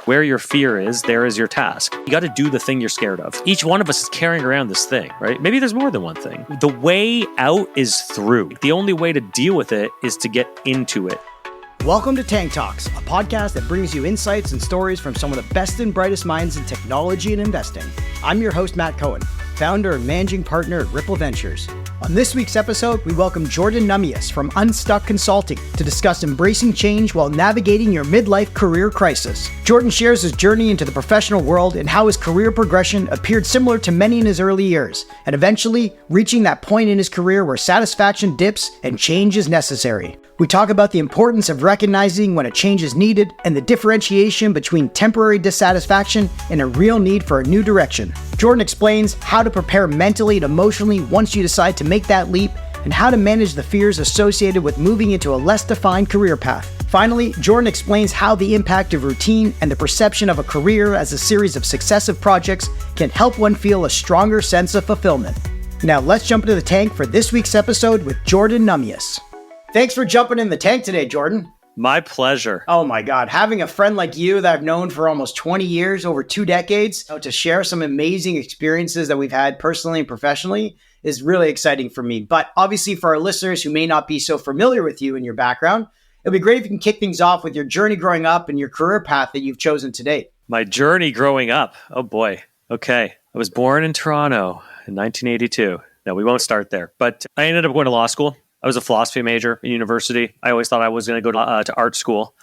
Where your fear is, there is your task. You got to do the thing you're scared of. Each one of us is carrying around this thing, right? Maybe there's more than one thing. The way out is through. The only way to deal with it is to get into it. Welcome to Tank Talks, a podcast that brings you insights and stories from some of the best and brightest minds in technology and investing. I'm your host, Matt Cohen, founder and managing partner at Ripple Ventures. On this week's episode, we welcome Jordan Nahmias from Unstuck Consulting to discuss embracing change while navigating your midlife career crisis. Jordan shares his journey into the professional world and how his career progression appeared similar to many in his early years, and eventually reaching that point in his career where satisfaction dips and change is necessary. We talk about the importance of recognizing when a change is needed and the differentiation between temporary dissatisfaction and a real need for a new direction. Jordan explains how to prepare mentally and emotionally once you decide to make that leap, and how to manage the fears associated with moving into a less defined career path. Finally, Jordan explains how the impact of routine and the perception of a career as a series of successive projects can help one feel a stronger sense of fulfillment. Now let's jump into the tank for this week's episode with Jordan Nahmias. Thanks for jumping in the tank today, Jordan. My pleasure. Oh my God. Having a friend like you that I've known for almost 20 years, over 2 decades, to share some amazing experiences that we've had personally and professionally is really exciting for me. But obviously for our listeners who may not be so familiar with you and your background, it'd be great if you can kick things off with your journey growing up and your career path that you've chosen to date. My journey growing up. Oh boy. Okay. I was born in Toronto in 1982. No, we won't start there. But I ended up going to law school. I was a philosophy major in university. I always thought I was going to go to art school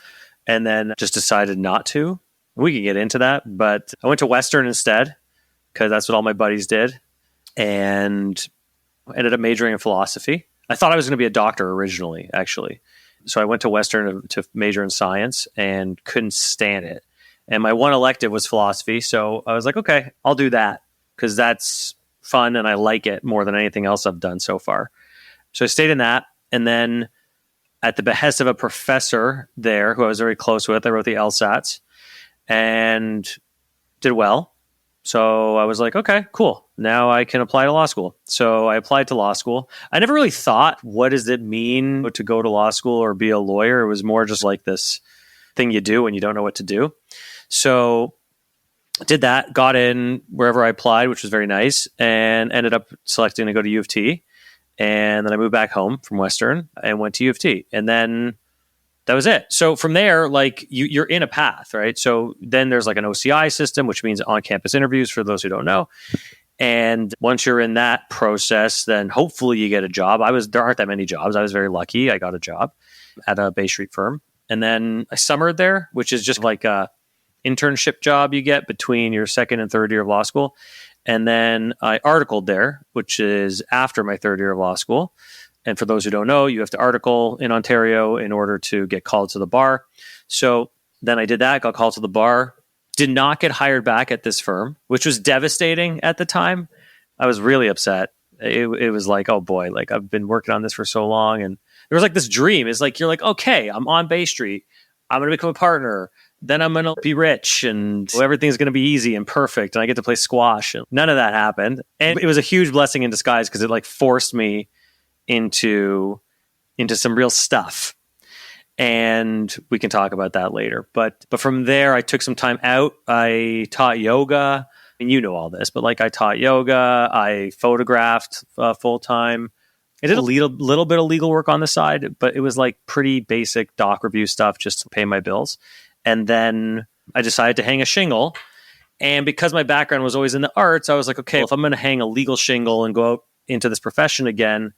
and then just decided not to. We can get into that, but I went to Western instead because that's what all my buddies did, and ended up majoring in philosophy. I thought I was going to be a doctor originally, actually. So I went to Western to major in science and couldn't stand it. And my one elective was philosophy. So I was like, okay, I'll do that because that's fun and I like it more than anything else I've done so far. So I stayed in that, and then at the behest of a professor there who I was very close with, I wrote the LSATs and did well. So I was like, okay, cool. Now I can apply to law school. So I applied to law school. I never really thought, what does it mean to go to law school or be a lawyer? It was more just like this thing you do when you don't know what to do. So did that, got in wherever I applied, which was very nice, and ended up selecting to go to U of T. And then I moved back home from Western and went to U of T. And then that was it. So from there, like you're in a path, right? So then there's like an OCI system, which means on-campus interviews for those who don't know. And once you're in that process, then hopefully you get a job. There aren't that many jobs. I was very lucky. I got a job at a Bay Street firm. And then I summered there, which is just like a internship job you get between your second and third year of law school. And then I articled there, which is after my third year of law school. And for those who don't know, you have to article in Ontario in order to get called to the bar. So then I did that, got called to the bar, did not get hired back at this firm, which was devastating at the time. I was really upset. It was like, oh boy, like I've been working on this for so long. And there was like this dream. It's like, you're like, okay, I'm on Bay Street. I'm going to become a partner. Then I'm going to be rich and everything's going to be easy and perfect. And I get to play squash. And none of that happened. And it was a huge blessing in disguise because it like forced me into some real stuff. And we can talk about that later. But from there, I took some time out. I taught yoga. And you know all this, but like I taught yoga. I photographed full time. I did a little bit of legal work on the side, but it was like pretty basic doc review stuff just to pay my bills. And then I decided to hang a shingle. And because my background was always in the arts, I was like, okay, if I'm going to hang a legal shingle and go out into this profession again,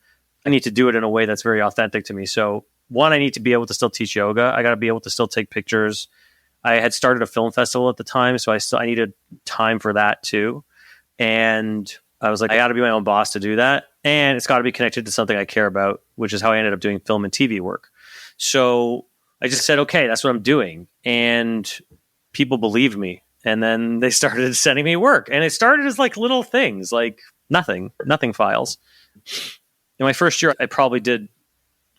I need to do it in a way that's very authentic to me. So one, I need to be able to still teach yoga. I got to be able to still take pictures. I had started a film festival at the time, so I needed time for that too. And I was like, I got to be my own boss to do that. And it's got to be connected to something I care about, which is how I ended up doing film and TV work. So I just said, okay, that's what I'm doing. And people believed me. And then they started sending me work. And it started as like little things, like nothing files. In my first year, I probably did,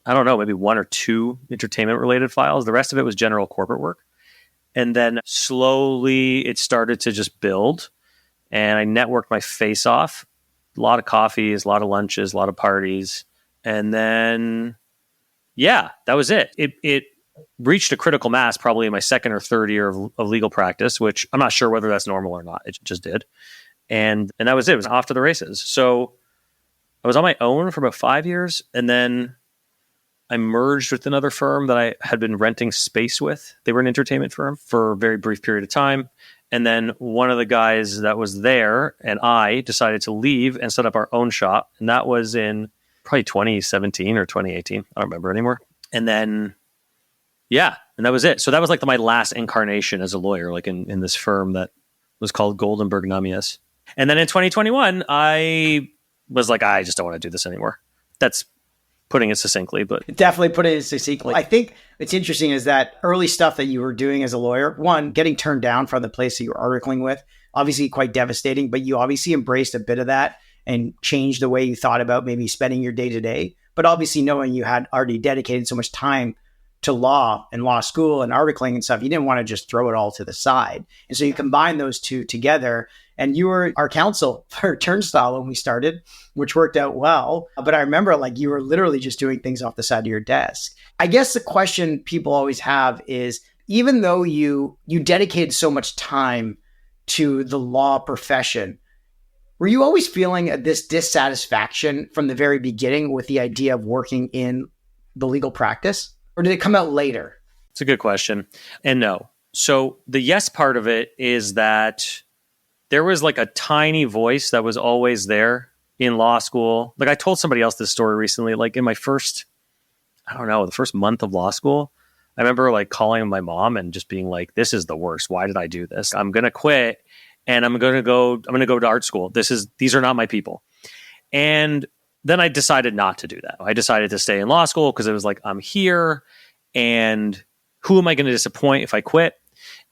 I don't know, maybe 1 or 2 entertainment related files. The rest of it was general corporate work. And then slowly it started to just build. And I networked my face off. A lot of coffees, a lot of lunches, a lot of parties. And then, yeah, that was it. It reached a critical mass probably in my second or third year of legal practice, which I'm not sure whether that's normal or not. It just did. And that was it. It was off to the races. So I was on my own for about 5 years. And then I merged with another firm that I had been renting space with. They were an entertainment firm for a very brief period of time. And then one of the guys that was there and I decided to leave and set up our own shop. And that was in probably 2017 or 2018. I don't remember anymore. And then, yeah, and that was it. So that was like my last incarnation as a lawyer, like in this firm that was called Goldenberg Nahmias. And then in 2021, I was like, I just don't want to do this anymore. That's putting it succinctly, but definitely put it succinctly. I think what's interesting is that early stuff that you were doing as a lawyer, one, getting turned down from the place that you were articling with, obviously quite devastating, but you obviously embraced a bit of that and changed the way you thought about maybe spending your day to day. But obviously knowing you had already dedicated so much time to law and law school and articling and stuff, you didn't want to just throw it all to the side. And so you combine those two together. And you were our counsel for Turnstile when we started, which worked out well. But I remember you were literally just doing things off the side of your desk. I guess the question people always have is, even though you dedicated so much time to the law profession, were you always feeling this dissatisfaction from the very beginning with the idea of working in the legal practice? Or did it come out later? It's a good question. And no. So the yes part of it is that there was a tiny voice that was always there in law school. I told somebody else this story recently, in my first, the first month of law school, I remember calling my mom and just being like, this is the worst. Why did I do this? I'm going to quit and I'm going to go to art school. These are not my people. And then I decided not to do that. I decided to stay in law school because it was I'm here and who am I going to disappoint if I quit?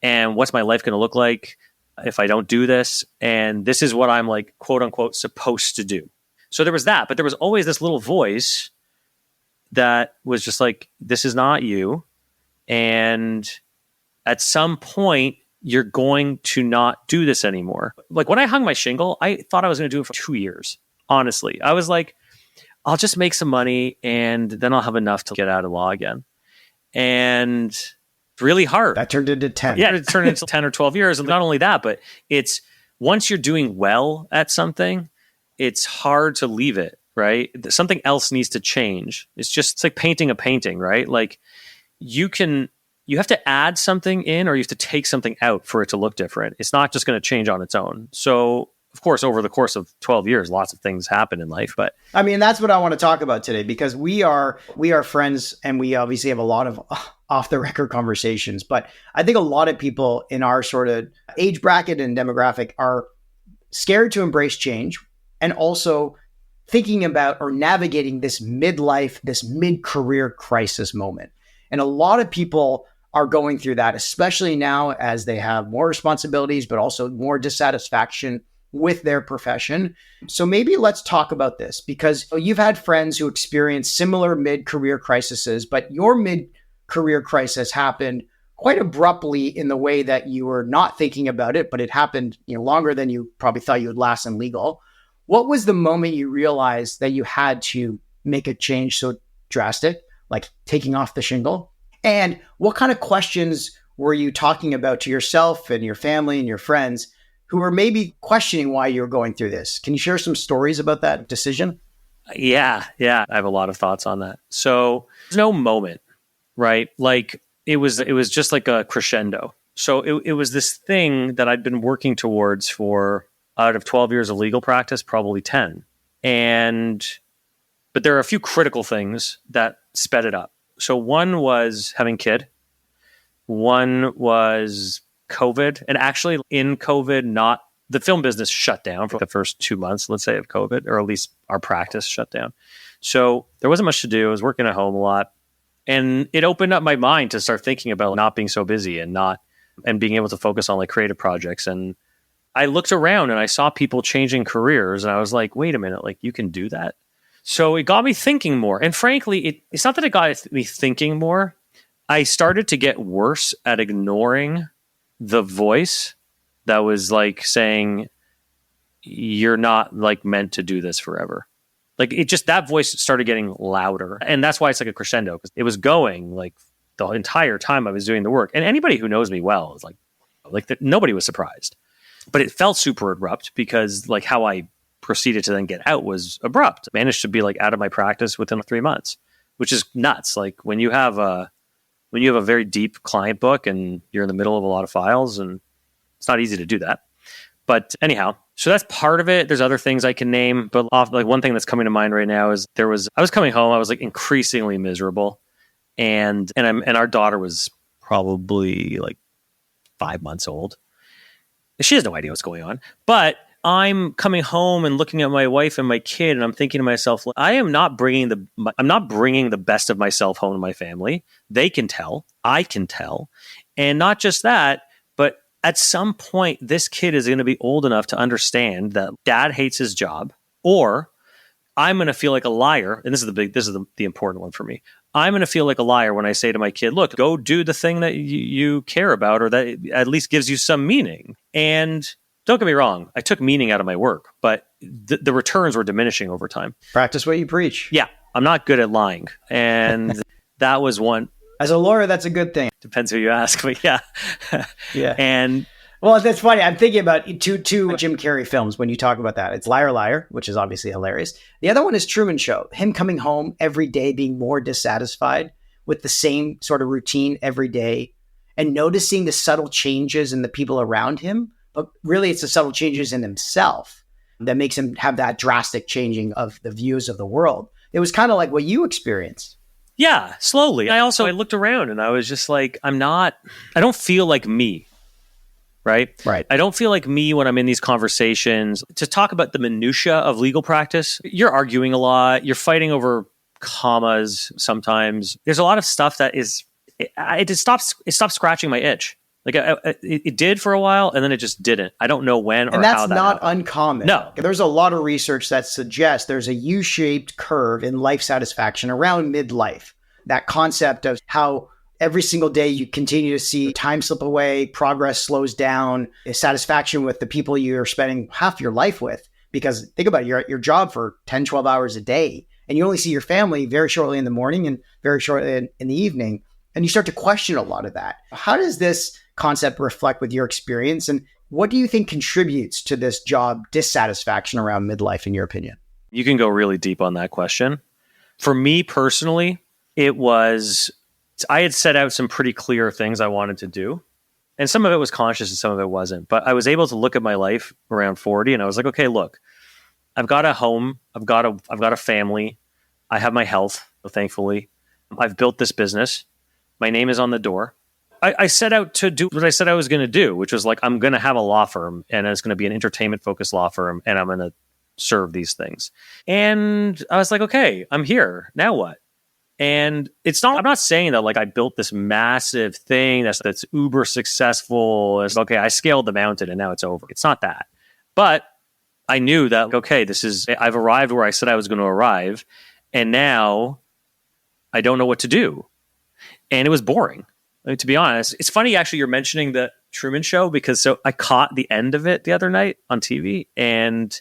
And what's my life going to look like if I don't do this? And this is what I'm quote unquote supposed to do. So there was that, but there was always this little voice that was just this is not you. And at some point you're going to not do this anymore. When I hung my shingle, I thought I was going to do it for 2 years. Honestly, I was I'll just make some money and then I'll have enough to get out of law again. And it's really hard. That turned into 10. Yeah, it turned into 10 or 12 years. And not only that, but it's once you're doing well at something, it's hard to leave it, right? Something else needs to change. It's like painting a painting, right? You have to add something in or you have to take something out for it to look different. It's not just going to change on its own. So of course, over the course of 12 years, lots of things happen in life. But I mean, that's what I want to talk about today, because we are friends and we obviously have a lot of off the record conversations. But I think a lot of people in our sort of age bracket and demographic are scared to embrace change and also thinking about or navigating this midlife, this mid-career crisis moment. And a lot of people are going through that, especially now as they have more responsibilities, but also more dissatisfaction with their profession. So maybe let's talk about this, because you've had friends who experienced similar mid-career crises, but your mid-career crisis happened quite abruptly in the way that you were not thinking about it, but it happened longer than you probably thought you would last in legal. What was the moment you realized that you had to make a change so drastic, like taking off the shingle? And what kind of questions were you talking about to yourself and your family and your friends who were maybe questioning why you were going through this? Can you share some stories about that decision? Yeah. I have a lot of thoughts on that. So there's no moment, right? It was just like a crescendo. So it was this thing that I'd been working towards for out of 12 years of legal practice, probably 10. But there are a few critical things that sped it up. So one was having a kid. One was COVID. And actually in COVID, the film business shut down for the first 2 months, let's say, of COVID, or at least our practice shut down. So there wasn't much to do. I was working at home a lot. And it opened up my mind to start thinking about not being so busy and being able to focus on creative projects. And I looked around and I saw people changing careers and I was like, wait a minute, you can do that? So it got me thinking more. And frankly, it's not that it got me thinking more. I started to get worse at ignoring the voice that was saying, you're not meant to do this forever. That voice started getting louder. And that's why it's a crescendo, because it was going the entire time I was doing the work. And anybody who knows me well is nobody was surprised. But it felt super abrupt because like how I proceeded to then get out was abrupt. I managed to be like out of my practice within 3 months, which is nuts. Like when you have a very deep client book and you're in the middle of a lot of files, and it's not easy to do that. But anyhow, so that's part of it. There's other things I can name, but one thing that's coming to mind right now is I was coming home. I was like increasingly miserable, and our daughter was probably like 5 months old. She has no idea what's going on, but I'm coming home and looking at my wife and my kid, and I'm thinking to myself, I'm not bringing the best of myself home to my family. They can tell, I can tell, and not just that, but at some point, this kid is going to be old enough to understand that dad hates his job, or I'm going to feel like a liar. And this is the important one for me. I'm going to feel like a liar when I say to my kid, look, go do the thing that you care about, or that at least gives you some meaning. And don't get me wrong, I took meaning out of my work, but the returns were diminishing over time. Practice what you preach. Yeah, I'm not good at lying. And that was one. As a lawyer, that's a good thing. Depends who you ask, but yeah. Yeah. And well, that's funny. I'm thinking about two Jim Carrey films when you talk about that. It's Liar Liar, which is obviously hilarious. The other one is Truman Show. Him coming home every day, being more dissatisfied with the same sort of routine every day and noticing the subtle changes in the people around him. But really, it's the subtle changes in himself that makes him have that drastic changing of the views of the world. It was kind of like what you experienced. Yeah, slowly. I looked around and I was just like, I don't feel like me. Right. I don't feel like me when I'm in these conversations to talk about the minutia of legal practice. You're arguing a lot. You're fighting over commas. Sometimes there's a lot of stuff that it stops scratching my itch. Like it did for a while, and then it just didn't. I don't know when or how that happened. And that's not uncommon. No. There's a lot of research that suggests there's a U-shaped curve in life satisfaction around midlife. That concept of how every single day you continue to see time slip away, progress slows down, satisfaction with the people you're spending half your life with. Because think about it, you're at your job for 10, 12 hours a day, and you only see your family very shortly in the morning and very shortly in the evening. And you start to question a lot of that. How does this concept reflect with your experience? And what do you think contributes to this job dissatisfaction around midlife, in your opinion? You can go really deep on that question. For me personally, I had set out some pretty clear things I wanted to do. And some of it was conscious and some of it wasn't. But I was able to look at my life around 40 and I was like, okay, look, I've got a home. I've got a family. I have my health, thankfully. I've built this business. My name is on the door. I set out to do what I said I was going to do, which was like, I'm going to have a law firm, and it's going to be an entertainment-focused law firm, and I'm going to serve these things. And I was like, okay, I'm here. Now what? And I'm not saying that like I built this massive thing that's uber successful. It's okay, I scaled the mountain and now it's over. It's not that. But I knew that, okay, I've arrived where I said I was going to arrive, and now I don't know what to do. And it was boring. I mean, to be honest, it's funny actually you're mentioning the Truman Show, because I caught the end of it the other night on TV, and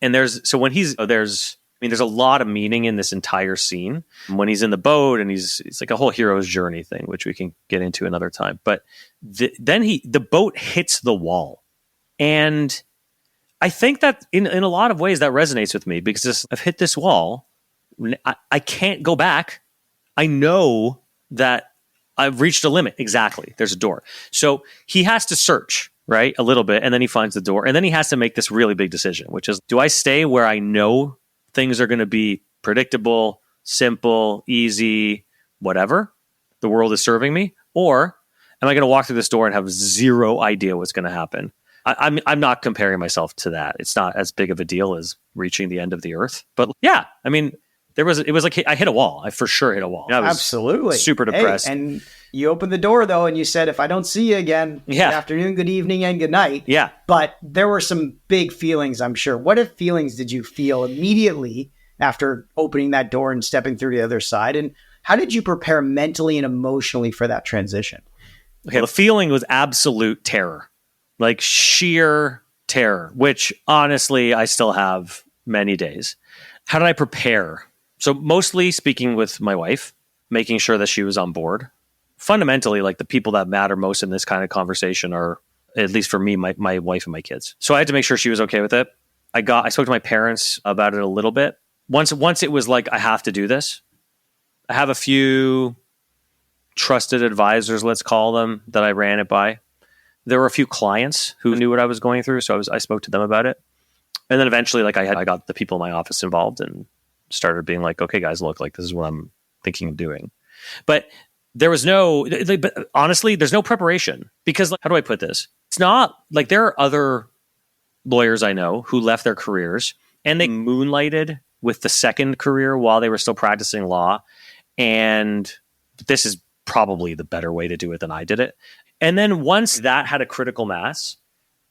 there's a lot of meaning in this entire scene when he's in the boat, and it's like a whole hero's journey thing, which we can get into another time. But then the boat hits the wall, and I think that in a lot of ways that resonates with me, because I've hit this wall. I can't go back. I know that I've reached a limit. Exactly. There's a door. So he has to search, right, a little bit, and then he finds the door, and then he has to make this really big decision, which is, do I stay where I know things are going to be predictable, simple, easy, whatever the world is serving me? Or am I going to walk through this door and have zero idea what's going to happen? I'm not comparing myself to that. It's not as big of a deal as reaching the end of the earth. But yeah, I mean, it was like I hit a wall. I for sure hit a wall. I was absolutely super depressed. Hey, and you opened the door though, and you said, if I don't see you again, good afternoon, good evening, and good night. Yeah. But there were some big feelings, I'm sure. What feelings did you feel immediately after opening that door and stepping through the other side? And how did you prepare mentally and emotionally for that transition? Okay, the feeling was absolute terror, like sheer terror, which honestly I still have many days. How did I prepare? So mostly speaking with my wife, making sure that she was on board. fundamentally, like the people that matter most in this kind of conversation are, at least for me, my wife and my kids. So I had to make sure she was okay with it. I spoke to my parents about it a little bit. Once it was like, I have to do this. I have a few trusted advisors, let's call them, that I ran it by. There were a few clients who knew what I was going through, so I spoke to them about it. And then eventually, like I got the people in my office involved and started being like, okay, guys, look, like this is what I'm thinking of doing. But there was honestly, there's no preparation because, like, how do I put this? It's not like there are other lawyers I know who left their careers and they moonlighted with the second career while they were still practicing law. And this is probably the better way to do it than I did it. And then once that had a critical mass,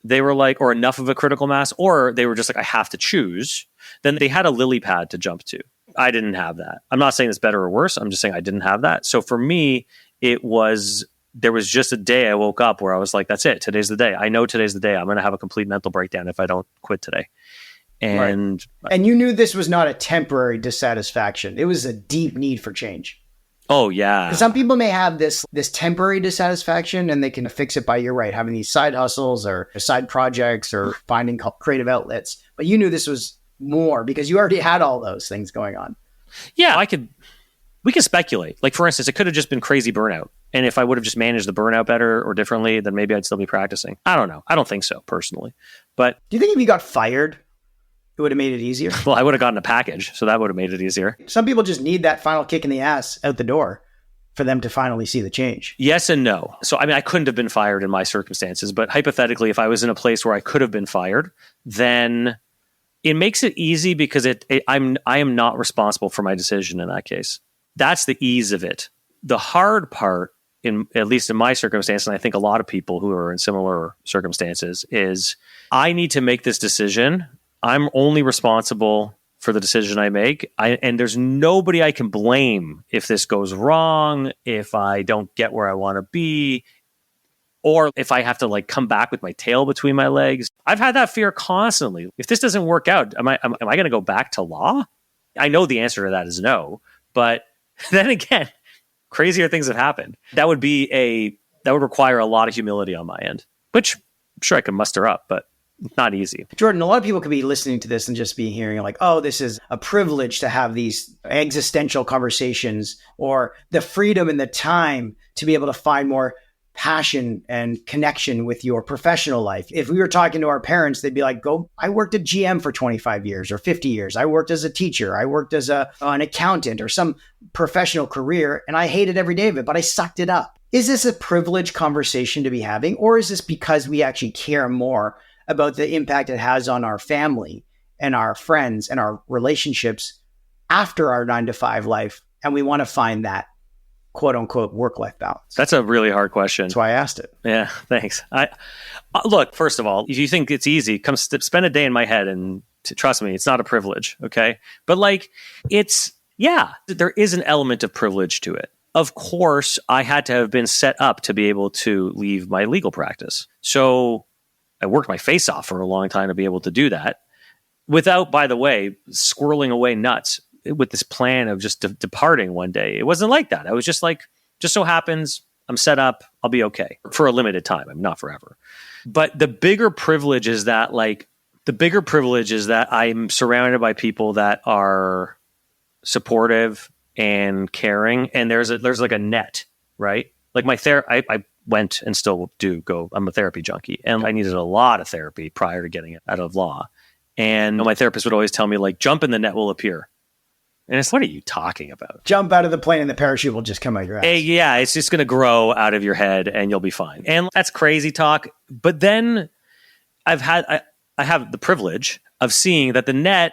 they were like, or enough of a critical mass, or they were just like, I have to choose. Then they had a lily pad to jump to. I didn't have that. I'm not saying it's better or worse. I'm just saying I didn't have that. So for me, there was just a day I woke up where I was like, that's it. Today's the day. I know today's the day. I'm going to have a complete mental breakdown if I don't quit today. And you knew this was not a temporary dissatisfaction. It was a deep need for change. Oh, yeah. Some people may have this temporary dissatisfaction and they can fix it by, you're right, having these side hustles or side projects or finding creative outlets. But you knew this was more because you already had all those things going on. Yeah, we can speculate. Like, for instance, it could have just been crazy burnout. And if I would have just managed the burnout better or differently, then maybe I'd still be practicing. I don't know. I don't think so, personally. But do you think if you got fired, it would have made it easier? Well, I would have gotten a package, so that would have made it easier. Some people just need that final kick in the ass out the door for them to finally see the change. Yes and no. So, I mean, I couldn't have been fired in my circumstances, but hypothetically, if I was in a place where I could have been fired, then it makes it easy because I am not responsible for my decision in that case. That's the ease of it. The hard part, at least in my circumstance, and I think a lot of people who are in similar circumstances, is I need to make this decision. I'm only responsible for the decision I make. And there's nobody I can blame if this goes wrong, if I don't get where I want to be, or if I have to like come back with my tail between my legs. I've had that fear constantly. If this doesn't work out, am I going to go back to law? I know the answer to that is no, but then again, crazier things have happened. That would require a lot of humility on my end, which I'm sure I can muster up, but not easy. Jordan, a lot of people could be listening to this and just be hearing like, oh, this is a privilege to have these existential conversations, or the freedom and the time to be able to find more passion and connection with your professional life. If we were talking to our parents, they'd be like, I worked at GM for 25 years or 50 years. I worked as a teacher. I worked as an accountant or some professional career, and I hated every day of it, but I sucked it up. Is this a privileged conversation to be having, or is this because we actually care more about the impact it has on our family and our friends and our relationships after our 9-to-5 life, and we want to find that quote unquote work-life balance? That's a really hard question. That's why I asked it. Yeah, thanks. Look, first of all, if you think it's easy, come spend a day in my head, and trust me, it's not a privilege. Okay. But like, there is an element of privilege to it. Of course, I had to have been set up to be able to leave my legal practice. So I worked my face off for a long time to be able to do that without, by the way, squirreling away nuts with this plan of just departing one day. It wasn't like that. I was just like, just so happens I'm set up, I'll be okay for a limited time. I'm not forever. But the bigger privilege is that I'm surrounded by people that are supportive and caring. And there's like a net, right? Like I went and still do go. I'm a therapy junkie, and I needed a lot of therapy prior to getting out of law. And my therapist would always tell me, like, jump and the net will appear. And it's, what are you talking about? Jump out of the plane and the parachute will just come out your ass. Yeah, it's just going to grow out of your head and you'll be fine. And that's crazy talk. But then I have the privilege of seeing that the net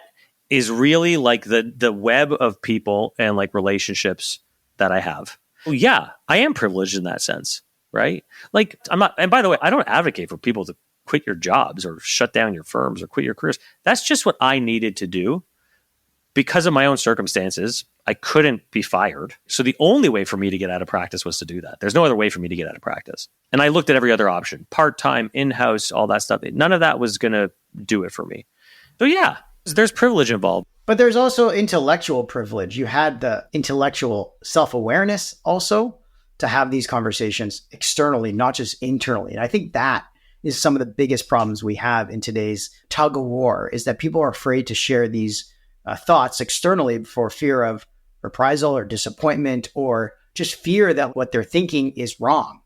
is really like the web of people and like relationships that I have. Well, yeah, I am privileged in that sense. Right? Like, I'm not, and by the way, I don't advocate for people to quit your jobs or shut down your firms or quit your careers. That's just what I needed to do. Because of my own circumstances, I couldn't be fired. So the only way for me to get out of practice was to do that. There's no other way for me to get out of practice. And I looked at every other option, part-time, in-house, all that stuff. None of that was going to do it for me. So yeah, there's privilege involved. But there's also intellectual privilege. You had the intellectual self-awareness also to have these conversations externally, not just internally. And I think that is some of the biggest problems we have in today's tug of war, is that people are afraid to share these thoughts externally for fear of reprisal or disappointment, or just fear that what they're thinking is wrong.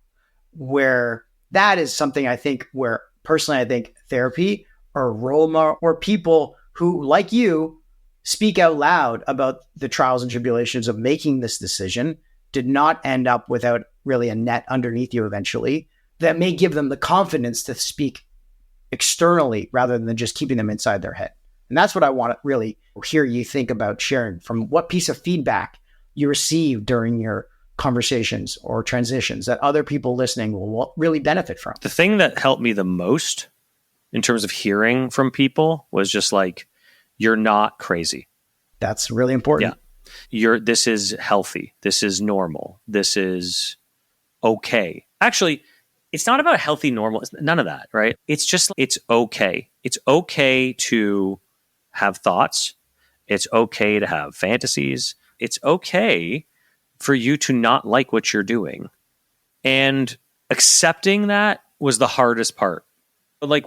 Where that is something I think where personally, I think therapy or role model or people who, like you, speak out loud about the trials and tribulations of making this decision did not end up without really a net underneath you eventually, that may give them the confidence to speak externally rather than just keeping them inside their head. And that's what I want to really hear you think about sharing, from what piece of feedback you received during your conversations or transitions that other people listening will really benefit from. The thing that helped me the most in terms of hearing from people was just like, you're not crazy. That's really important. Yeah. This is healthy. This is normal. This is okay. Actually, it's not about healthy, normal. It's none of that, right? It's just, it's okay. It's okay to have thoughts. It's okay to have fantasies. It's okay for you to not like what you're doing. And accepting that was the hardest part. But like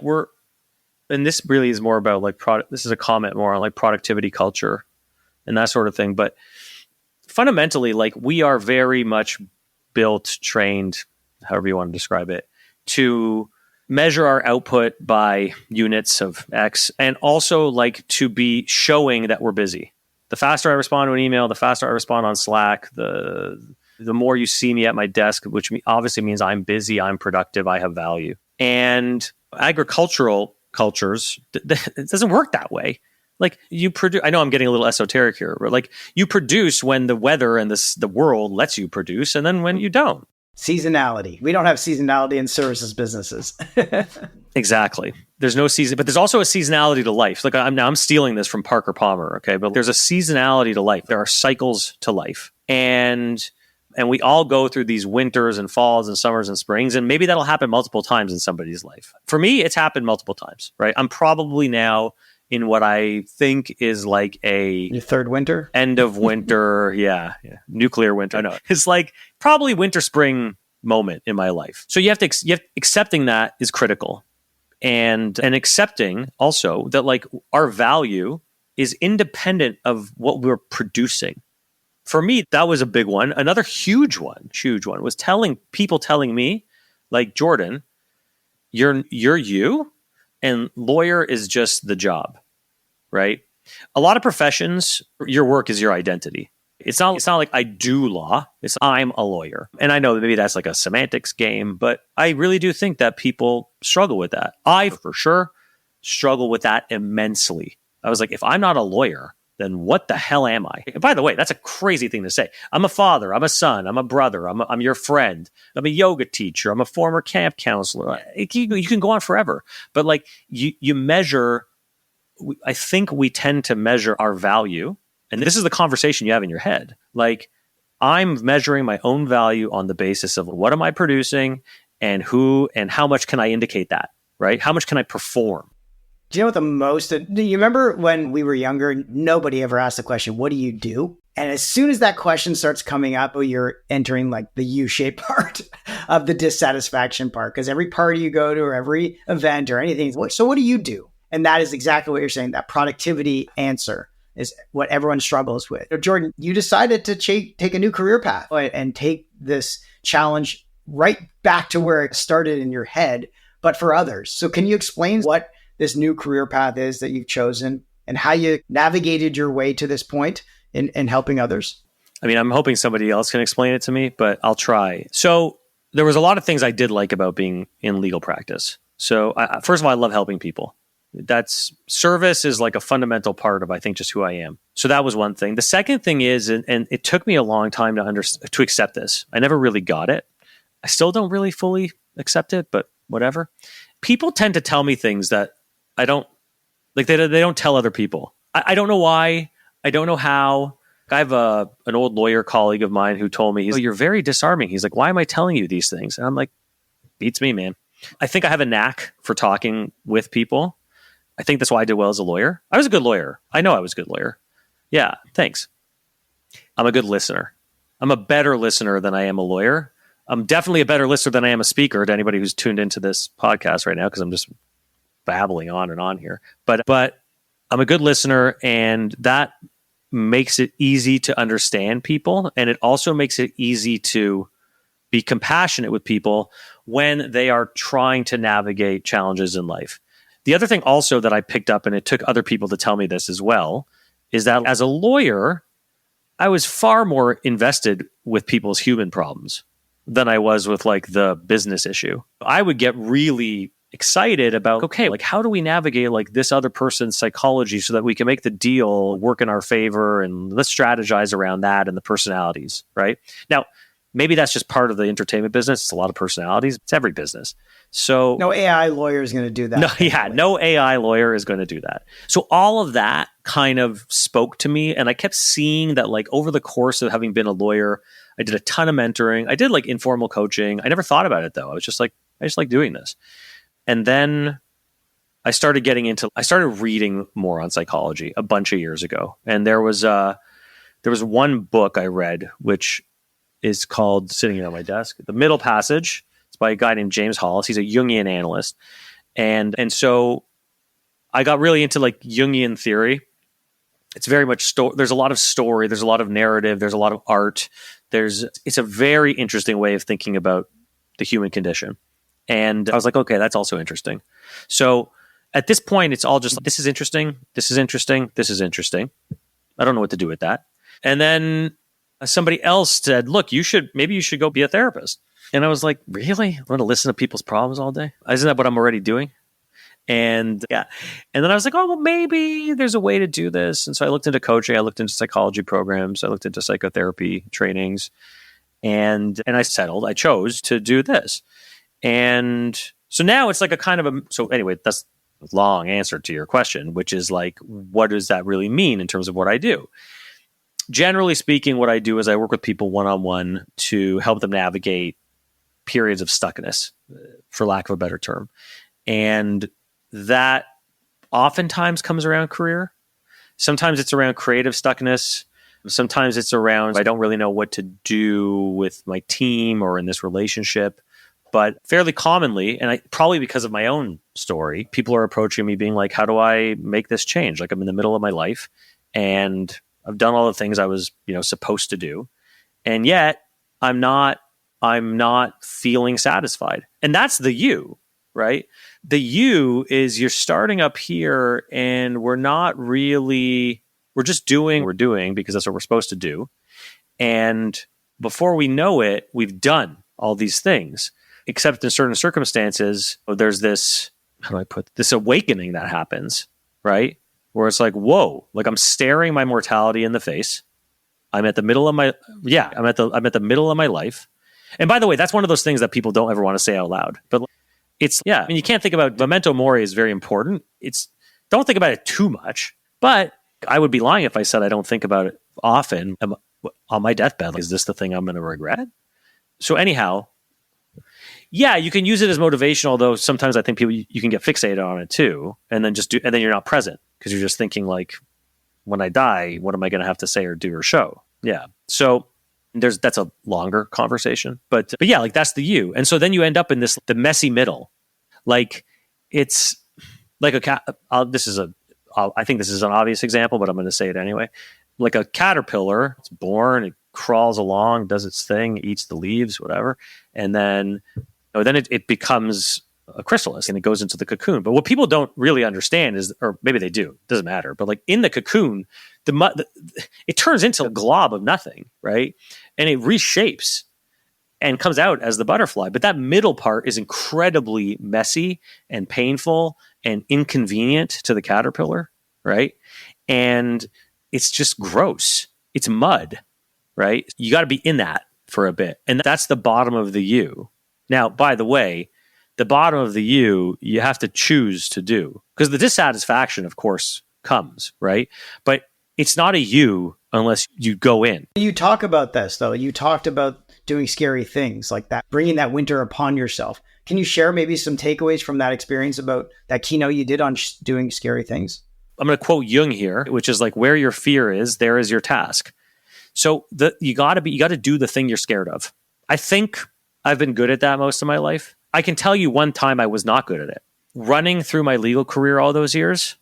and this really is more about like this is a comment more on like productivity culture and that sort of thing. But fundamentally, like we are very much built, trained, however you want to describe it, to measure our output by units of X, and also like to be showing that we're busy. The faster I respond to an email, the faster I respond on Slack, the more you see me at my desk, which obviously means I'm busy, I'm productive, I have value. And agricultural cultures, it doesn't work that way. Like you produce, I know I'm getting a little esoteric here, but like you produce when the weather and the world lets you produce, and then when you don't. Seasonality. We don't have seasonality in services businesses. Exactly. There's no season, but there's also a seasonality to life. Like I'm stealing this from Parker Palmer, okay? But there's a seasonality to life. There are cycles to life. And we all go through these winters and falls and summers and springs, and maybe that'll happen multiple times in somebody's life. For me, it's happened multiple times, right? I'm probably now in what I think is like your third winter? End of winter, yeah. Nuclear winter. I know. It's like probably winter, spring moment in my life. So you have accepting that is critical. And accepting also that like our value is independent of what we're producing. For me, that was a big one. Another huge one was telling me, like, Jordan, you're you, and lawyer is just the job, right? A lot of professions, your work is your identity. It's not like I do law. It's I'm a lawyer. And I know that maybe that's like a semantics game, but I really do think that people struggle with that. I, for sure, struggle with that immensely. I was like, if I'm not a lawyer, then what the hell am I? And by the way, that's a crazy thing to say. I'm a father. I'm a son. I'm a brother. I'm your friend. I'm a yoga teacher. I'm a former camp counselor. You can go on forever. But like you measure, I think we tend to measure our value. And this is the conversation you have in your head. Like, I'm measuring my own value on the basis of what am I producing and who and how much can I indicate that, right? How much can I perform? Do you know what do you remember when we were younger, nobody ever asked the question, what do you do? And as soon as that question starts coming up, you're entering like the U-shaped part of the dissatisfaction part, because every party you go to or every event or anything, so what do you do? And that is exactly what you're saying, that productivity answer is what everyone struggles with. Jordan, you decided to take a new career path and take this challenge right back to where it started in your head, but for others. So can you explain what this new career path is that you've chosen and how you navigated your way to this point in helping others? I mean, I'm hoping somebody else can explain it to me, but I'll try. So there was a lot of things I did like about being in legal practice. So first of all, I love helping people. That's service is like a fundamental part of, I think, just who I am. So that was one thing. The second thing is, and it took me a long time to accept this. I never really got it. I still don't really fully accept it, but whatever. People tend to tell me things that I don't like. They don't tell other people. I don't know why. I don't know how. I have an old lawyer colleague of mine who told me, you're very disarming. He's like, why am I telling you these things? And I'm like, beats me, man. I think I have a knack for talking with people. I think that's why I did well as a lawyer. I was a good lawyer. I know I was a good lawyer. Yeah, thanks. I'm a good listener. I'm a better listener than I am a lawyer. I'm definitely a better listener than I am a speaker to anybody who's tuned into this podcast right now, because I'm just babbling on and on here. But I'm a good listener, and that makes it easy to understand people. And it also makes it easy to be compassionate with people when they are trying to navigate challenges in life. The other thing also that I picked up, and it took other people to tell me this as well, is that as a lawyer, I was far more invested with people's human problems than I was with like the business issue. I would get really excited about, okay, like how do we navigate like this other person's psychology so that we can make the deal work in our favor, and let's strategize around that and the personalities, right? Now, maybe that's just part of the entertainment business. It's a lot of personalities. It's every business. So no AI lawyer is going to do that. No AI lawyer is going to do that. So all of that kind of spoke to me. And I kept seeing that like over the course of having been a lawyer, I did a ton of mentoring. I did like informal coaching. I never thought about it though. I just like doing this. And then I started reading more on psychology a bunch of years ago. And there was one book I read, which is called, sitting here on my desk, The Middle Passage. It's by a guy named James Hollis. He's a Jungian analyst. And so I got really into like Jungian theory. It's very much there's a lot of story, there's a lot of narrative, there's a lot of art. It's a very interesting way of thinking about the human condition. And I was like, okay, that's also interesting. So at this point, it's all just, this is interesting, this is interesting, this is interesting. I don't know what to do with that. And then somebody else said, look, maybe you should go be a therapist. And I was like, really? I'm going to listen to people's problems all day? Isn't that what I'm already doing? And yeah. And then I was like, oh, well, maybe there's a way to do this. And so I looked into coaching. I looked into psychology programs. I looked into psychotherapy trainings. And I chose to do this. And so now it's like a kind of so anyway, that's a long answer to your question, which is like, what does that really mean in terms of what I do? Generally speaking, what I do is I work with people one-on-one to help them navigate periods of stuckness, for lack of a better term. And that oftentimes comes around career. Sometimes it's around creative stuckness. Sometimes it's around, I don't really know what to do with my team or in this relationship. But fairly commonly, and probably because of my own story, people are approaching me being like, how do I make this change? Like I'm in the middle of my life and I've done all the things I was, supposed to do. And yet I'm not feeling satisfied. And that's the you, right? The you is you're starting up here and we're just doing, we're doing because that's what we're supposed to do. And before we know it, we've done all these things, except in certain circumstances, there's this, this awakening that happens, right? Where it's like, whoa, like I'm staring my mortality in the face. I'm at the middle of I'm at the middle of my life. And by the way, that's one of those things that people don't ever want to say out loud. But you can't think about memento mori is very important. Don't think about it too much. But I would be lying if I said I don't think about it often. On my deathbed, is this the thing I'm going to regret? So anyhow, yeah, you can use it as motivation, although sometimes I think you can get fixated on it too, and then and then you're not present because you're just thinking like, when I die, what am I going to have to say or do or show? Yeah. So that's a longer conversation, but yeah, like that's the you. And so then you end up in the messy middle. Like it's like I think this is an obvious example, but I'm going to say it anyway. Like a caterpillar, it's born, it crawls along, does its thing, eats the leaves, whatever. And then it becomes a chrysalis and it goes into the cocoon. But what people don't really understand is, or maybe they do, doesn't matter. But like in the cocoon, it turns into a glob of nothing, right? And it reshapes and comes out as the butterfly. But that middle part is incredibly messy and painful and inconvenient to the caterpillar, right? And it's just gross. It's mud, right? You got to be in that for a bit. And that's the bottom of the U. Now, by the way, the bottom of the U, you have to choose to do. Because the dissatisfaction, of course, comes, right? But it's not a U unless you go in. You talk about this, though. You talked about doing scary things like that, bringing that winter upon yourself. Can you share maybe some takeaways from that experience about that keynote you did on doing scary things? I'm going to quote Jung here, which is like, where your fear is, there is your task. So you got to do the thing you're scared of. I think I've been good at that most of my life. I can tell you one time I was not good at it. Running through my legal career all those years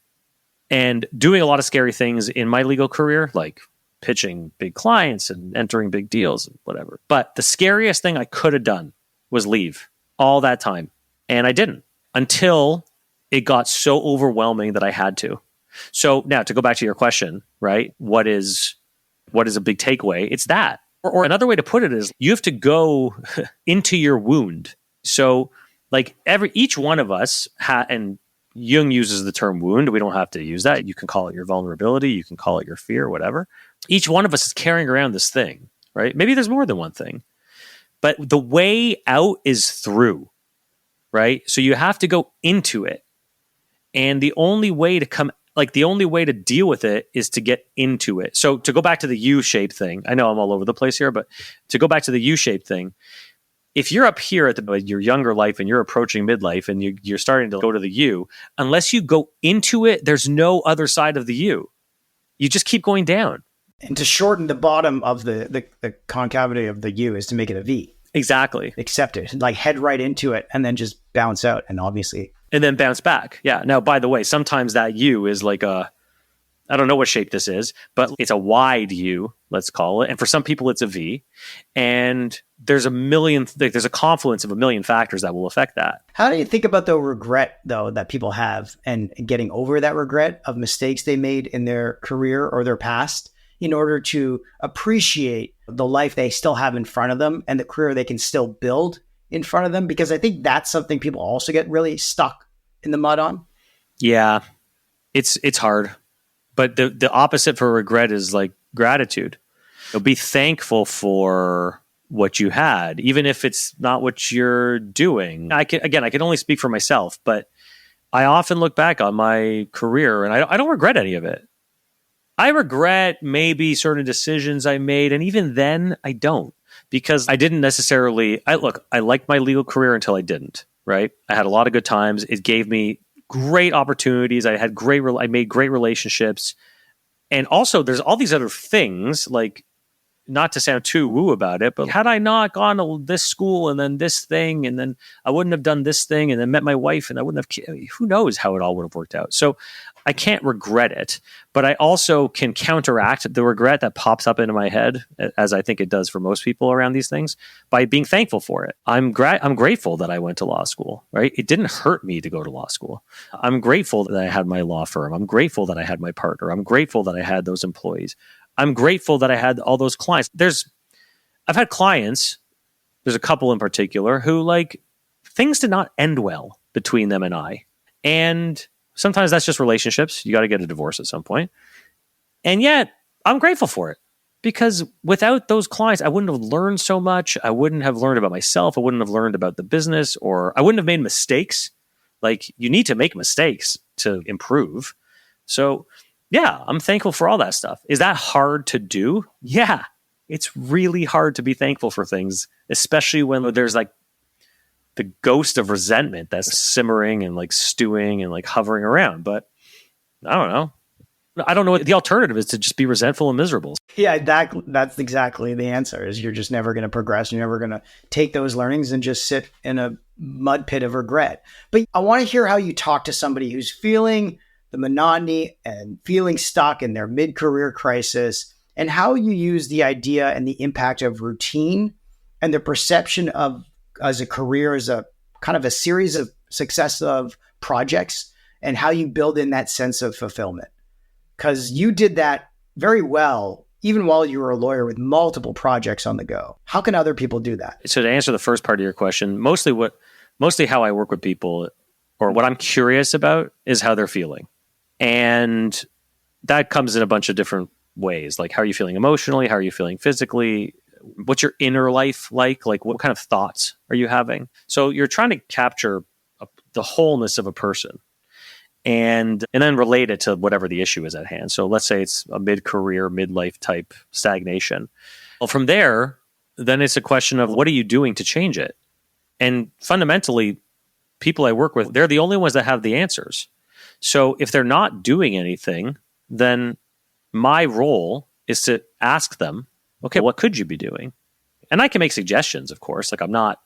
and doing a lot of scary things in my legal career, like pitching big clients and entering big deals and whatever. But the scariest thing I could have done was leave all that time. And I didn't until it got so overwhelming that I had to. So now to go back to your question, right? What is a big takeaway? It's that. Or another way to put it is you have to go into your wound. So like each one of us and Jung uses the term wound. We don't have to use that. You can call it your vulnerability. You can call it your fear, whatever. Each one of us is carrying around this thing, right? Maybe there's more than one thing, but the way out is through, right? So you have to go into it. And the only way to deal with it is to get into it. So to go back to the U-shaped thing, I know I'm all over the place here, but to go back to the U-shaped thing, if you're up here at your younger life and you're approaching midlife and you're starting to go to the U, unless you go into it, there's no other side of the U. You just keep going down. And to shorten the bottom of the concavity of the U is to make it a V. Exactly. Accept it, like head right into it and then just bounce out. And then bounce back. Yeah. Now, by the way, sometimes that U is like I don't know what shape this is, but it's a wide U, let's call it. And for some people, it's a V. And there's a confluence of a million factors that will affect that. How do you think about the regret, though, that people have and getting over that regret of mistakes they made in their career or their past in order to appreciate the life they still have in front of them and the career they can still build in front of them? Because I think that's something people also get really stuck in the mud on. Yeah, it's hard. But the opposite for regret is like gratitude. You'll be thankful for what you had, even if it's not what you're doing. I can only speak for myself, but I often look back on my career and I don't regret any of it. I regret maybe certain decisions I made, and even then I don't, because I didn't necessarily. I liked my legal career until I didn't. Right? I had a lot of good times. It gave me great opportunities. I made great relationships. And also there's all these other things, like, not to sound too woo about it, but had I not gone to this school and then this thing, and then I wouldn't have done this thing and then met my wife and I wouldn't have, who knows how it all would have worked out. So I can't regret it, but I also can counteract the regret that pops up into my head, as I think it does for most people around these things, by being thankful for it. I'm grateful that I went to law school, right? It didn't hurt me to go to law school. I'm grateful that I had my law firm. I'm grateful that I had my partner. I'm grateful that I had those employees. I'm grateful that I had all those clients. I've had clients, there's a couple in particular, who things did not end well between them and I. And sometimes that's just relationships. You got to get a divorce at some point. And yet I'm grateful for it, because without those clients, I wouldn't have learned so much. I wouldn't have learned about myself. I wouldn't have learned about the business, or I wouldn't have made mistakes. You need to make mistakes to improve. So yeah, I'm thankful for all that stuff. Is that hard to do? Yeah, it's really hard to be thankful for things, especially when there's the ghost of resentment that's simmering and stewing and hovering around. But I don't know. I don't know what the alternative is, to just be resentful and miserable. Yeah, that's exactly the answer. Is you're just never going to progress. You're never going to take those learnings and just sit in a mud pit of regret. But I want to hear how you talk to somebody who's feeling the monotony and feeling stuck in their mid-career crisis, and how you use the idea and the impact of routine and the perception of as a career as a kind of a series of successive projects, and how you build in that sense of fulfillment. Because you did that very well, even while you were a lawyer with multiple projects on the go. How can other people do that? So to answer the first part of your question, mostly how I work with people, or what I'm curious about, is how they're feeling. And that comes in a bunch of different ways. Like, how are you feeling emotionally? How are you feeling physically? What's your inner life like? What kind of thoughts are you having? So you're trying to capture the wholeness of a person, and then relate it to whatever the issue is at hand. So let's say it's a mid-career, midlife type stagnation. Well, from there, then it's a question of, what are you doing to change it? And fundamentally, people I work with, they're the only ones that have the answers. So if they're not doing anything, then my role is to ask them, okay, what could you be doing? And I can make suggestions, of course. I'm not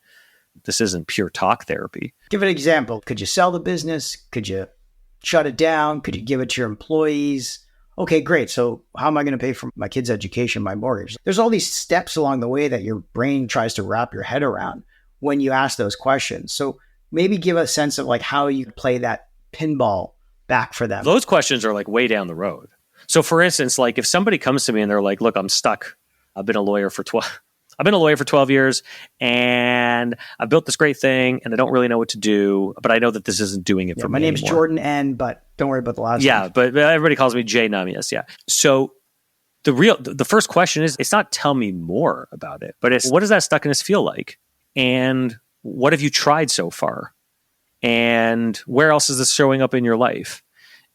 isn't pure talk therapy. Give an example. Could you sell the business? Could you shut it down? Could you give it to your employees? Okay, great. So how am I going to pay for my kids' education, my mortgage? There's all these steps along the way that your brain tries to wrap your head around when you ask those questions. So maybe give a sense of like how you play that pinball back for them. Those questions are like way down the road. So for instance, like if somebody comes to me and they're like, look, I'm stuck. I've been a lawyer for 12 years and I built this great thing and I don't really know what to do, but I know that this isn't doing it for me My name's anymore. Jordan N, but don't worry about the last Yeah, name. but everybody calls me J Nahmias. Yeah. So the first question is, it's not tell me more about it, but it's what does that stuckness feel like? And what have you tried so far? And where else is this showing up in your life?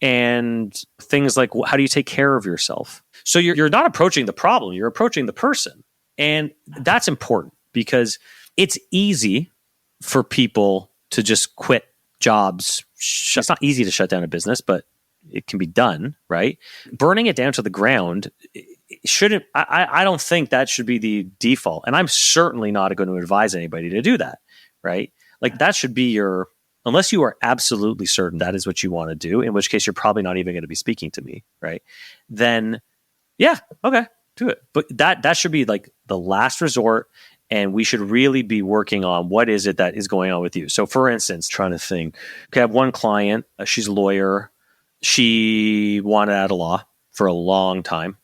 And things like, how do you take care of yourself? So you're not approaching the problem, you're approaching the person. And that's important because it's easy for people to just quit jobs. It's not easy to shut down a business, but it can be done, right? Burning it down to the ground shouldn't, I don't think that should be the default. And I'm certainly not going to advise anybody to do that, right? Like that should be unless you are absolutely certain that is what you want to do, in which case you're probably not even going to be speaking to me, right? Then, yeah, okay, do it. But that should be like the last resort, and we should really be working on what is it that is going on with you. So for instance, trying to think, okay, I have one client, she's a lawyer. She wanted out of law for a long time.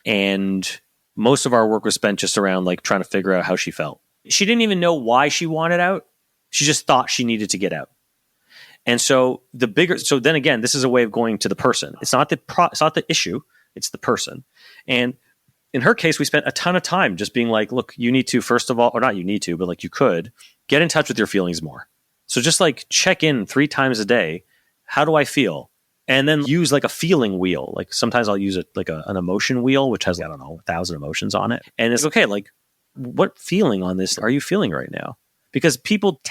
And most of our work was spent just around like trying to figure out how she felt. She didn't even know why she wanted out. She just thought she needed to get out. And so so then again, this is a way of going to the person. It's not the issue, it's the person. And in her case, we spent a ton of time just being like, look, you need to, first of all, or not you need to, but like you could get in touch with your feelings more. So just like check in 3 times a day. How do I feel? And then use like a feeling wheel. Like sometimes I'll use an emotion wheel, which has, 1,000 emotions on it. And it's okay. Like what feeling on this are you feeling right now? Because people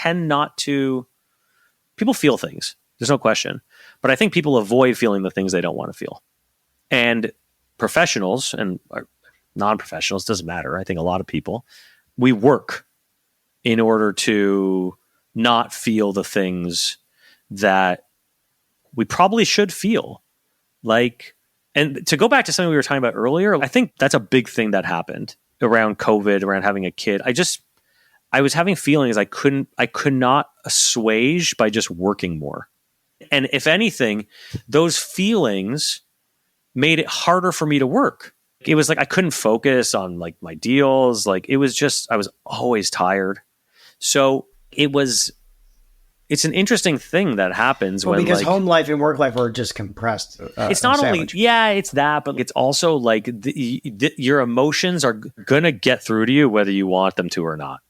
people feel things. There's no question. But I think people avoid feeling the things they don't want to feel. And professionals and non-professionals, doesn't matter. I think a lot of people, we work in order to not feel the things that we probably should feel. Like, and to go back to something we were talking about earlier, I think that's a big thing that happened around COVID, around having a kid. I was having feelings I could not assuage by just working more. And if anything, those feelings made it harder for me to work. It was like I couldn't focus on like my deals. Like it was just, I was always tired. So it's an interesting thing that happens because home life and work life are just compressed. It's not only, it's that, but it's also like your emotions are going to get through to you whether you want them to or not.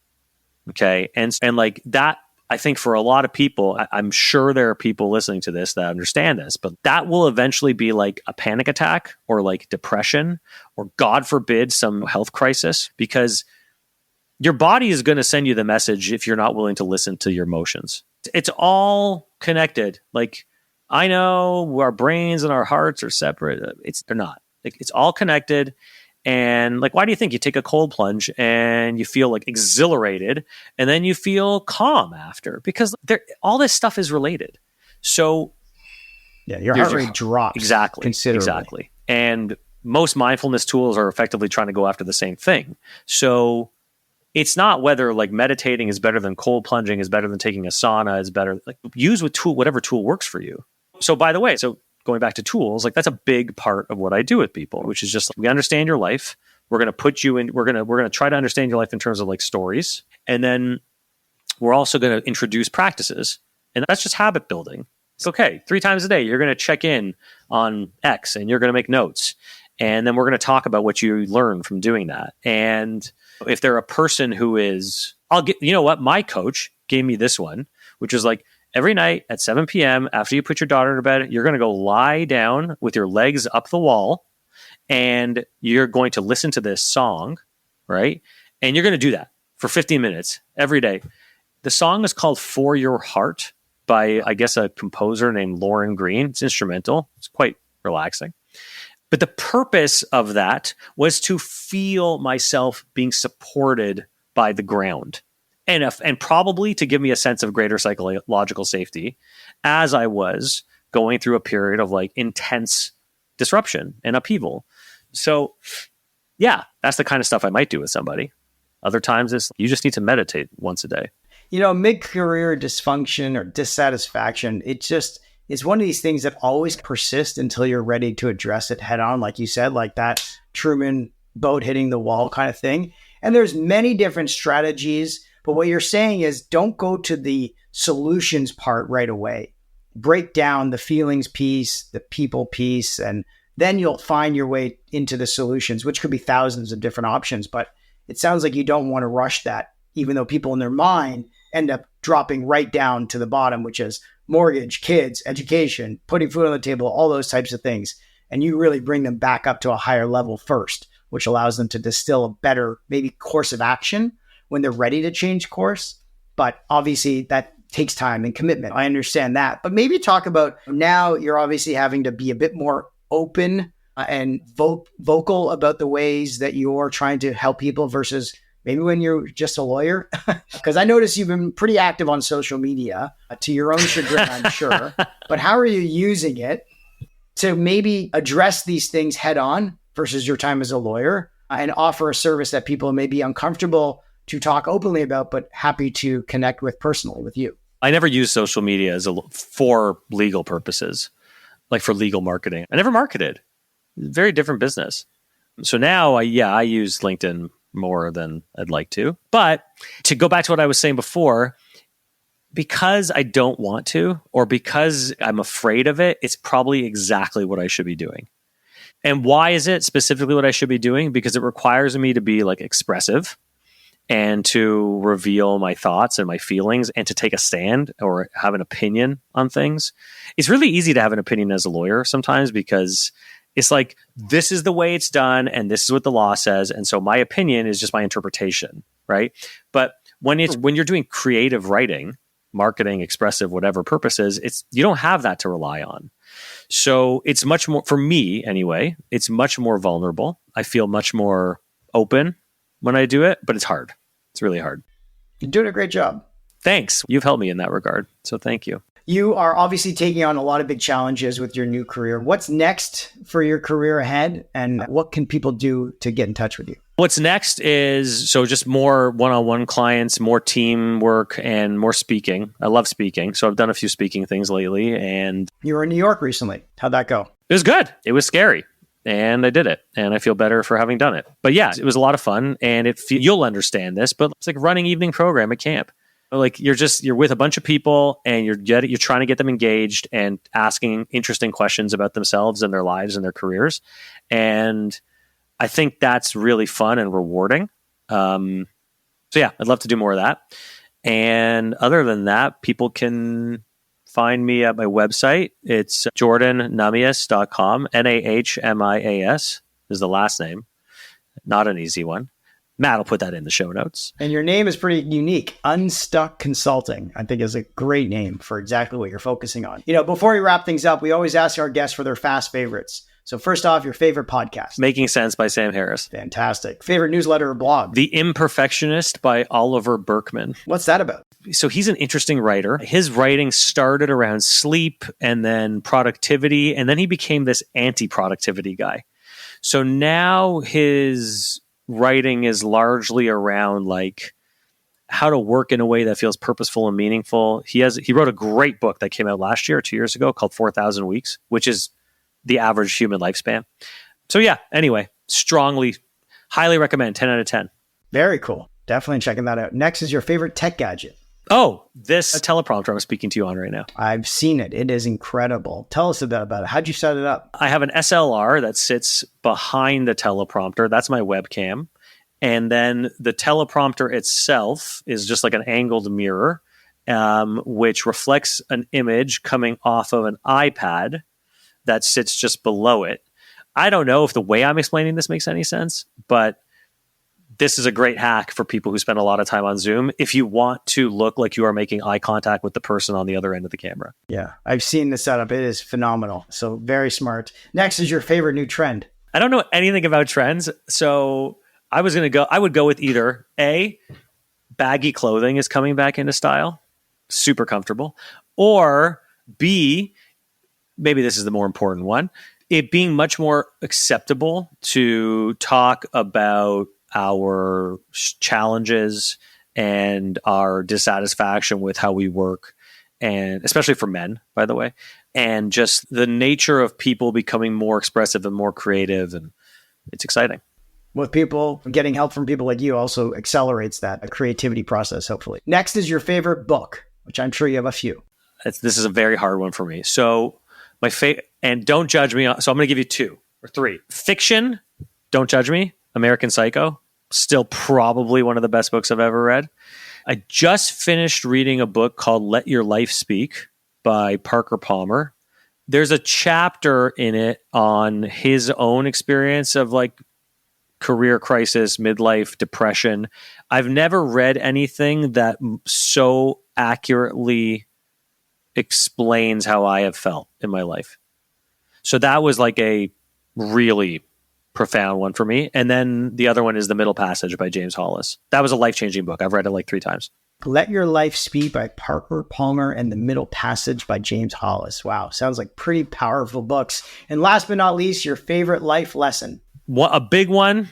Okay. And like that, I think for a lot of people, I'm sure there are people listening to this that understand this, but that will eventually be like a panic attack or like depression or God forbid some health crisis, because your body is going to send you the message if you're not willing to listen to your emotions. It's all connected. Like I know our brains and our hearts are separate. They're not. Like, it's all connected. And like, why do you think you take a cold plunge and you feel like exhilarated and then you feel calm after? Because all this stuff is related. So yeah, your heart rate drops. Exactly. And most mindfulness tools are effectively trying to go after the same thing. So it's not whether like meditating is better than cold plunging, is better than taking a sauna, is better. Like use whatever tool works for you. So by the way, going back to tools, like that's a big part of what I do with people, which is just we understand your life. We're going to put you in, we're going to try to understand your life in terms of like stories. And then we're also going to introduce practices. And that's just habit building. It's okay. 3 times a day, you're going to check in on X and you're going to make notes. And then we're going to talk about what you learned from doing that. And if they're a person who is, my coach gave me this one, which is like, every night at 7 p.m. after you put your daughter to bed, you're going to go lie down with your legs up the wall and you're going to listen to this song, right? And you're going to do that for 15 minutes every day. The song is called For Your Heart by, I guess, a composer named Lauren Green. It's instrumental. It's quite relaxing. But the purpose of that was to feel myself being supported by the ground. and probably to give me a sense of greater psychological safety as I was going through a period of like intense disruption and upheaval. So yeah, that's the kind of stuff I might do with somebody. Other times it's you just need to meditate once a day. Mid-career dysfunction or dissatisfaction, it's one of these things that always persist until you're ready to address it head on, like you said, like that Truman boat hitting the wall kind of thing. And there's many different strategies, but what you're saying is don't go to the solutions part right away. Break down the feelings piece, the people piece, and then you'll find your way into the solutions, which could be thousands of different options. But it sounds like you don't want to rush that, even though people in their mind end up dropping right down to the bottom, which is mortgage, kids, education, putting food on the table, all those types of things. And you really bring them back up to a higher level first, which allows them to distill a better maybe course of action when they're ready to change course. But obviously that takes time and commitment. I understand that. But maybe talk about now you're obviously having to be a bit more open and vocal about the ways that you're trying to help people versus maybe when you're just a lawyer. Because I notice you've been pretty active on social media to your own chagrin, I'm sure. But how are you using it to maybe address these things head on versus your time as a lawyer and offer a service that people may be uncomfortable to talk openly about, but happy to connect with personally with you? I never use social media for legal purposes, like for legal marketing. I never marketed. Very different business. So now I use LinkedIn more than I'd like to. But to go back to what I was saying before, because I don't want to, or because I'm afraid of it, it's probably exactly what I should be doing. And why is it specifically what I should be doing? Because it requires me to be like expressive and to reveal my thoughts and my feelings and to take a stand or have an opinion on things. It's really easy to have an opinion as a lawyer sometimes because it's like, this is the way it's done and this is what the law says. And so my opinion is just my interpretation, right? But when you're doing creative writing, marketing, expressive, whatever purposes, you don't have that to rely on. So it's much more, for me anyway, it's much more vulnerable. I feel much more open when I do it, but it's hard. It's really hard. You're doing a great job. Thanks. You've helped me in that regard. So thank you. You are obviously taking on a lot of big challenges with your new career. What's next for your career ahead? And what can people do to get in touch with you? What's next is just more one-on-one clients, more teamwork, and more speaking. I love speaking. So I've done a few speaking things lately. And you were in New York recently. How'd that go? It was good. It was scary. And I did it. And I feel better for having done it. But yeah, it was a lot of fun. And you'll understand this, but it's like running evening program at camp. Like you're with a bunch of people and you're trying to get them engaged and asking interesting questions about themselves and their lives and their careers. And I think that's really fun and rewarding. So yeah, I'd love to do more of that. And other than that, people can find me at my website. It's jordannahmias.com. Nahmias is the last name. Not an easy one. Matt will put that in the show notes. And your name is pretty unique. Unstuck Consulting, I think, is a great name for exactly what you're focusing on. Before we wrap things up, we always ask our guests for their fast favorites. So first off, your favorite podcast. Making Sense by Sam Harris. Fantastic. Favorite newsletter or blog? The Imperfectionist by Oliver Burkeman. What's that about? So he's an interesting writer. His writing started around sleep and then productivity, and then he became this anti-productivity guy. So now his writing is largely around like how to work in a way that feels purposeful and meaningful. He wrote a great book that came out last year or 2 years ago called 4,000 Weeks, which is the average human lifespan. So yeah, anyway, highly recommend, 10 out of 10. Very cool. Definitely checking that out. Next is your favorite tech gadget. Oh, this teleprompter I'm speaking to you on right now. I've seen it. It is incredible. Tell us a bit about it. How'd you set it up? I have an SLR that sits behind the teleprompter. That's my webcam. And then the teleprompter itself is just like an angled mirror, which reflects an image coming off of an iPad that sits just below it. I don't know if the way I'm explaining this makes any sense, but this is a great hack for people who spend a lot of time on Zoom if you want to look like you are making eye contact with the person on the other end of the camera. Yeah, I've seen the setup. It is phenomenal. So very smart. Next is your favorite new trend. I don't know anything about trends. So I would go with either A, baggy clothing is coming back into style, super comfortable. Or B, maybe this is the more important one, it being much more acceptable to talk about our challenges and our dissatisfaction with how we work, and especially for men, by the way, and just the nature of people becoming more expressive and more creative, and it's exciting. With people, getting help from people like you also accelerates that creativity process, hopefully. Next is your favorite book, which I'm sure you have a few. This is a very hard one for me. So my favorite, and don't judge me. So I'm going to give you 2 or 3. Fiction, don't judge me. American Psycho, still probably one of the best books I've ever read. I just finished reading a book called Let Your Life Speak by Parker Palmer. There's a chapter in it on his own experience of like career crisis, midlife depression. I've never read anything that so accurately explains how I have felt in my life. So that was like a really profound one for me. And then the other one is The Middle Passage by James Hollis. That was a life-changing book. I've read it like 3 times. Let Your Life Speak by Parker Palmer and The Middle Passage by James Hollis. Wow, sounds like pretty powerful books. And last but not least, your favorite life lesson. A big one,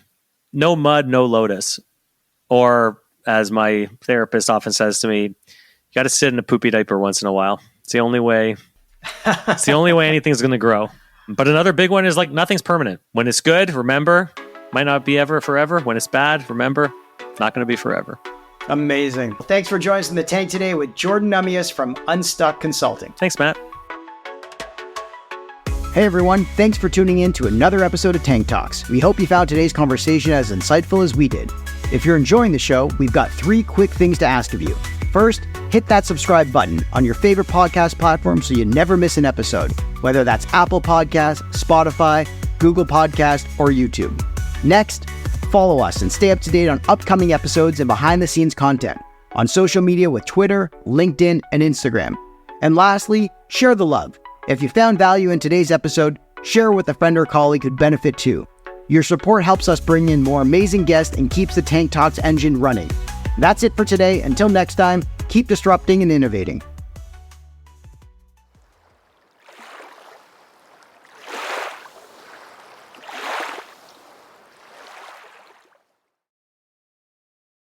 no mud, no lotus. Or as my therapist often says to me, you got to sit in a poopy diaper once in a while. It's the only way. It's the only way anything's going to grow. But another big one is like nothing's permanent. When it's good, remember, might not be ever forever. When it's bad, remember, it's not going to be forever. Amazing. Well, thanks for joining us in the tank today with Jordan Nahmias from Unstuck Consulting. Thanks, Matt. Hey everyone, thanks for tuning in to another episode of Tank Talks. We hope you found today's conversation as insightful as we did. If you're enjoying the show, we've got 3 quick things to ask of you. First, hit that subscribe button on your favorite podcast platform so you never miss an episode, whether that's Apple Podcasts, Spotify, Google Podcasts, or YouTube. Next, follow us and stay up to date on upcoming episodes and behind-the-scenes content on social media with Twitter, LinkedIn, and Instagram. And lastly, share the love. If you found value in today's episode, share with a friend or colleague who'd benefit too. Your support helps us bring in more amazing guests and keeps the Tank Talks engine running. That's it for today. Until next time, keep disrupting and innovating.